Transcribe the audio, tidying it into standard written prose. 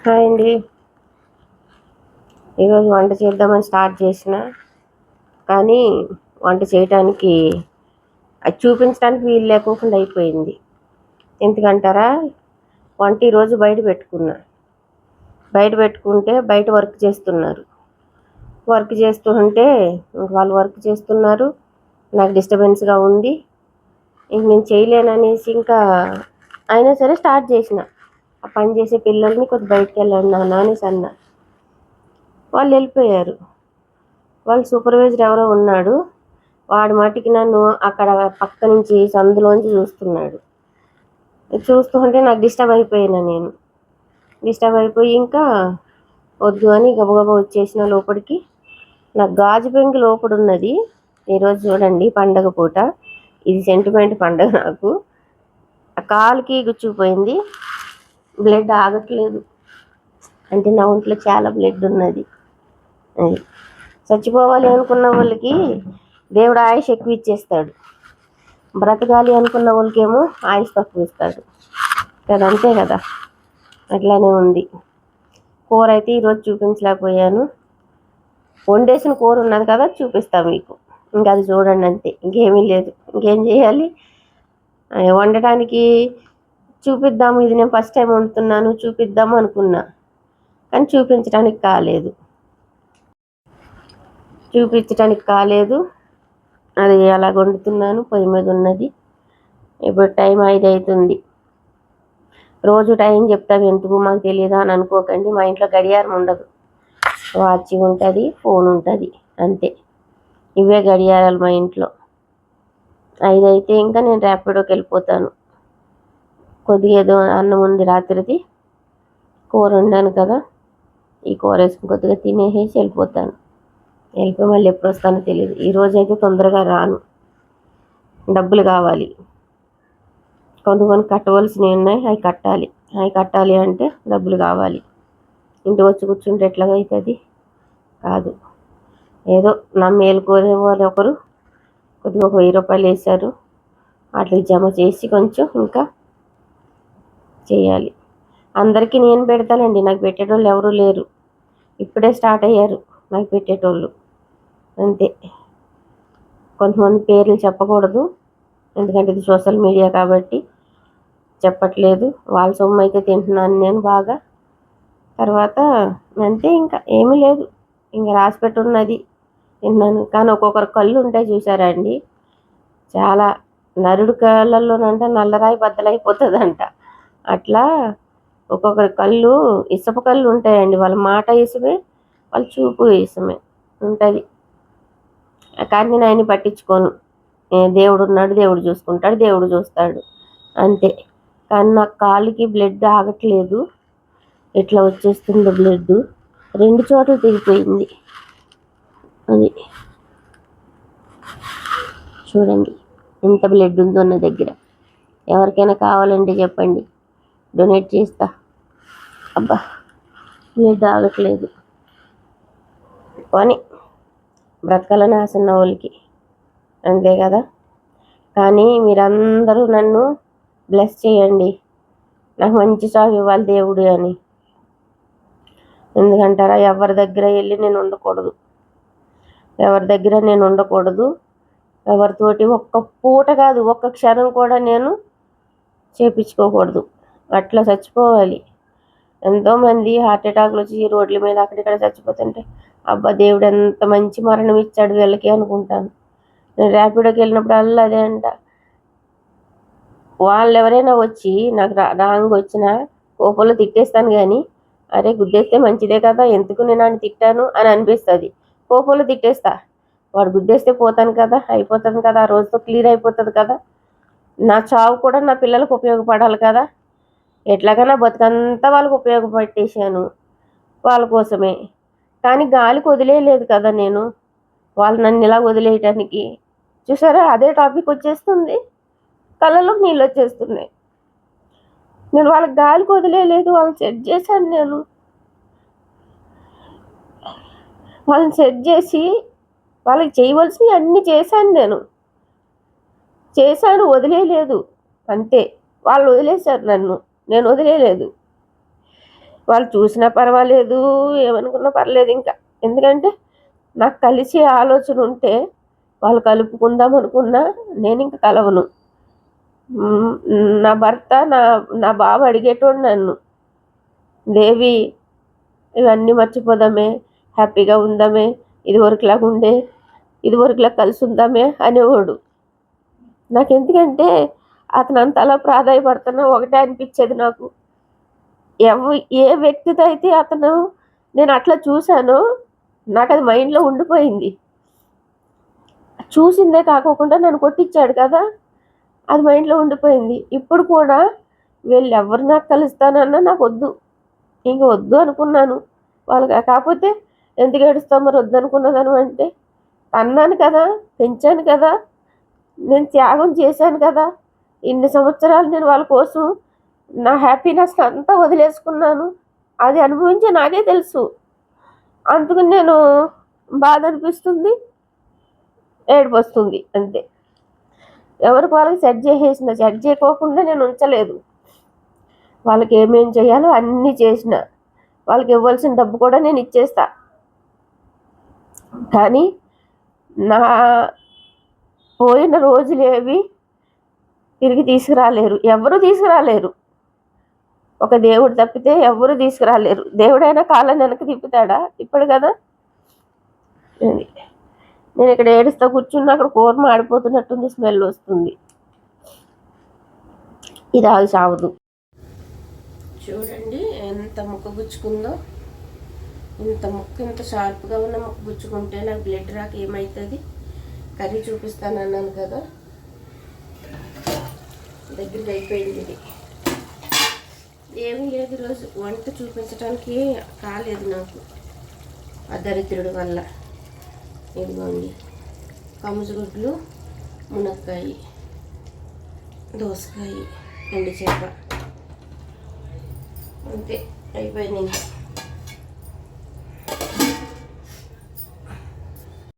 Hi అండి. ఈరోజు వంట చేద్దామని స్టార్ట్ చేసిన, కానీ వంట చేయటానికి అది చూపించడానికి వీలు లేకోకుండా అయిపోయింది. ఎందుకంటారా, వంట ఈరోజు బయట పెట్టుకుంటే బయట వర్క్ చేస్తున్నారు. వర్క్ చేస్తుంటే వాళ్ళు వర్క్ చేస్తున్నారు, నాకు డిస్టర్బెన్స్గా ఉంది. ఇంక నేను చేయలేననేసి ఇంకా అయినా సరే స్టార్ట్ చేసిన. ఆ పని చేసే పిల్లల్ని కొద్ది బయటకు వెళ్ళండి నాన్న అనేసి అన్న. వాళ్ళు వెళ్ళిపోయారు. వాళ్ళ సూపర్వైజర్ ఎవరో ఉన్నాడు, వాడి మట్టికి నన్ను అక్కడ పక్క నుంచి సందులోంచి చూస్తున్నాడు. చూస్తుంటే నాకు డిస్టర్బ్ అయిపోయి ఇంకా వద్దు అని గబగబా వచ్చేసిన లోపలికి. నాకు గాజు పెంకు లోపల ఉన్నది. ఈరోజు చూడండి, పండగ పూట ఇది సెంటిమెంట్ పండగ నాకు. ఆ కాలుకి గుచ్చుకుపోయింది, బ్లడ్ ఆగట్లేదు. అంటే నా ఒంట్లో చాలా బ్లడ్ ఉన్నది. చచ్చిపోవాలి అనుకున్న వాళ్ళకి దేవుడు ఆయుష్ ఎక్కువ ఇచ్చేస్తాడు, బ్రతకాలి అనుకున్న వాళ్ళకేమో ఆయుష్ తక్కువ ఇస్తాడు కదా. అంతే కదా, అట్లానే ఉంది. కూర అయితే ఈరోజు చూపించలేకపోయాను. వండేసిన కూర ఉన్నది కదా, చూపిస్తా మీకు. ఇంకా అది చూడండి, అంతే, ఇంకేమీ లేదు. ఇంకేం చేయాలి, వండటానికి చూపిద్దాము, ఇది నేను ఫస్ట్ టైం వండుతున్నాను చూపిద్దాము అనుకున్నా, కానీ చూపించడానికి కాలేదు. అది అలా వండుతున్నాను, పొయ్యి మీద ఉన్నది. ఇప్పుడు టైం 5 అవుతుంది. రోజు టైం చెప్తావు ఎందుకు, మాకు తెలియదా అని అనుకోకండి. మా ఇంట్లో గడియారం ఉండదు, వాచ్ ఉంటుంది, ఫోన్ ఉంటుంది, అంతే. ఇవే గడియారాలు మా ఇంట్లో. 5 అయితే ఇంకా నేను ర్యాపిడోకి వెళ్ళిపోతాను. కొద్దిగా ఏదో అన్నం ఉంది రాత్రిది, కూర వండాను కదా, ఈ కూర వేసుకుని కొద్దిగా తినేసి వెళ్ళిపోతాను. వెళ్ళిపోయి మళ్ళీ ఎప్పుడు వస్తానో తెలియదు. ఈరోజు అయితే తొందరగా రాను, డబ్బులు కావాలి. కొన్ని కట్టవలసినవి ఉన్నాయి, అవి కట్టాలి అంటే డబ్బులు కావాలి. ఇంటికి వచ్చి కూర్చుంటే ఎట్లాగా అవుతుంది, కాదు. ఏదో నా మేలు కోరే వాళ్ళు ఒకరు కొద్దిగా ఒక 1000 రూపాయలు వేశారు, వాటికి జమ చేసి కొంచెం ఇంకా చేయాలి. అందరికీ నేను పెడతానండి, నాకు పెట్టేటోళ్ళు ఎవరూ లేరు. ఇప్పుడే స్టార్ట్ అయ్యారు నాకు పెట్టేటోళ్ళు, అంతే. కొంతమంది పేర్లు చెప్పకూడదు, ఎందుకంటే ఇది సోషల్ మీడియా కాబట్టి చెప్పట్లేదు. వాళ్ళ సొమ్ము అయితే తింటున్నాను నేను బాగా. తర్వాత అంతే, ఇంకా ఏమీ లేదు. ఇంకా రాసి పెట్టున్నది తిన్నాను. కానీ ఒక్కొక్కరు కళ్ళు ఉంటాయి చూసారా అండి, చాలా. నరుడు కళ్ళల్లోనంట నల్లరాయి బద్దలైపోతుందంట. అట్లా ఒక్కొక్కరి కళ్ళు ఇసుప కళ్ళు ఉంటాయండి. వాళ్ళ మాట ఇసుమే, వాళ్ళ చూపు ఇసుమే ఉంటుంది. కానీ నేను ఆయన్ని పట్టించుకోను. దేవుడు ఉన్నాడు, దేవుడు చూసుకుంటాడు, దేవుడు చూస్తాడు, అంతే. కానీ నాకు కాలుకి బ్లడ్ ఆగట్లేదు, ఎట్లా వచ్చేస్తుందో బ్లడ్ 2 చోట్ల తెగిపోయింది. అది చూడండి ఎంత బ్లడ్ ఉందో నా దగ్గర. ఎవరికైనా కావాలంటే చెప్పండి, డొనేట్ చేస్తా. అబ్బా, బ్లడ్ ఆగట్లేదు. కానీ బ్రతకాలని ఆశ ఉన్న వాళ్ళకి, అంతే కదా. కానీ మీరందరూ నన్ను బ్లెస్ చేయండి, నాకు మంచి చావు ఇవ్వాలి దేవుడు అని. ఎందుకంటారా, ఎవరి దగ్గర వెళ్ళి నేను ఉండకూడదు, ఎవరితోటి ఒక్క పూట కాదు, ఒక్క క్షణం కూడా నేను చేపించుకోకూడదు. అట్లా చచ్చిపోవాలి. ఎంతోమంది హార్ట్ అటాక్లు వచ్చి రోడ్ల మీద అక్కడిక్కడ చచ్చిపోతుంటే, అబ్బా దేవుడు ఎంత మంచి మరణం ఇచ్చాడు వీళ్ళకి అనుకుంటాను. నేను ర్యాపిడోకి వెళ్ళినప్పుడు అదే అంట. వాళ్ళు ఎవరైనా వచ్చి నాకు రాంగ్ వచ్చినా కోపంలో తిట్టేస్తాను, కానీ అరే గుద్దేస్తే మంచిదే కదా, ఎందుకు నేను అని తిట్టాను అని అనిపిస్తుంది. కోపంలో తిట్టేస్తా, వాడు గుద్దేస్తే పోతాను కదా, అయిపోతాను కదా, ఆ రోజుతో క్లియర్ అయిపోతుంది కదా. నా చావు కూడా నా పిల్లలకు ఉపయోగపడాలి కదా. ఎట్లాగైనా బతుకంతా వాళ్ళకు ఉపయోగపెట్టేశాను వాళ్ళ కోసమే. కానీ గాలికి వదిలేయలేదు కదా నేను, వాళ్ళు నన్ను ఇలా వదిలేయటానికి. చూసారా, అదే టాపిక్ వచ్చేస్తుంది, కళ్ళలోకి నీళ్ళు వచ్చేస్తున్నాయి. నేను వాళ్ళకి గాలికి వదిలేయలేదు, వాళ్ళని సెట్ చేశాను. వాళ్ళని సెట్ చేసి వాళ్ళకి చేయవలసినవి అన్నీ చేశాను, వదిలేయలేదు, అంతే. వాళ్ళు వదిలేశారు నన్ను, నేను వదిలేయలేదు. వాళ్ళు చూసినా పర్వాలేదు, ఏమనుకున్నా పర్లేదు ఇంకా. ఎందుకంటే నాకు కలిసే ఆలోచన ఉంటే వాళ్ళు కలుపుకుందాం అనుకున్నా నేను ఇంక కలవను. నా భర్త నా బావ అడిగేటోడు నన్ను, దేవి ఇవన్నీ మర్చిపోదామే, హ్యాపీగా ఉందామే, ఇదివరకులా కలిసి ఉందామే అనేవాడు. నాకెందుకంటే అతను అంతలా ప్రాధాయపడుతున్నా ఒకటే అనిపించేది నాకు. ఏ వ్యక్తితో అయితే నేను అట్లా చూశానో నాకు అది మైండ్లో ఉండిపోయింది. చూసిందే కాకోకుండా నన్ను కొట్టించాడు కదా, అది మైండ్లో ఉండిపోయింది. ఇప్పుడు కూడా వీళ్ళు ఎవరు నాకు కలుస్తానన్నా నాకు వద్దు, ఇంక వద్దు అనుకున్నాను. వాళ్ళకి కాకపోతే ఎందుకు ఏడుస్తావు మరి వద్దనుకున్నదాను అంటే, అన్నాను కదా, పెంచాను కదా, నేను త్యాగం చేశాను కదా, ఇన్ని సంవత్సరాలు నేను వాళ్ళ కోసం నా హ్యాపీనెస్ అంతా వదిలేసుకున్నాను. అది అనుభవించి నాకే తెలుసు. అందుకని నేను బాధ అనిపిస్తుంది, ఏడుపు వస్తుంది అంతే. ఎవరికి వాళ్ళకి సెట్ చేయకోకుండా నేను ఉంచలేదు. వాళ్ళకి ఏమేం చేయాలో అన్నీ చేసిన, వాళ్ళకి ఇవ్వాల్సిన డబ్బు కూడా నేను ఇచ్చేస్తా. కానీ నా పోయిన రోజులేవి తిరిగి తీసుకురాలేరు, ఎవరు తీసుకురాలేరు. ఒక దేవుడు తప్పితే ఎవరు తీసుకురాలేరు. దేవుడైనా కాళ్ళని వెనక్కి తిప్పుతాడా? తిప్పడు కదా. నేను ఇక్కడ ఏడుస్తా కూర్చున్నా, అక్కడ కూర మాడిపోతున్నట్టుంది, స్మెల్ వస్తుంది. ఇది ఆగి సావదు. చూడండి ఎంత ముక్క గుచ్చుకుందో. ఇంత షార్ప్గా ఉన్న ముక్క గుచ్చుకుంటే నాకు బ్లడ్ రాక ఏమవుతుంది? కర్రీ చూపిస్తానన్నాను కదా, దగ్గరికి అయిపోయింది. ఇది ఏమీ లేదు, ఈరోజు వంట చూపించడానికి కాలేదు నాకు ఆ దరిద్రుడి వల్ల. ఇదిగోండి కముజుగుడ్లు, మునక్కాయ, దోసకాయ, ఎండు చేప, అంతే అయిపోయింది ఇంకా.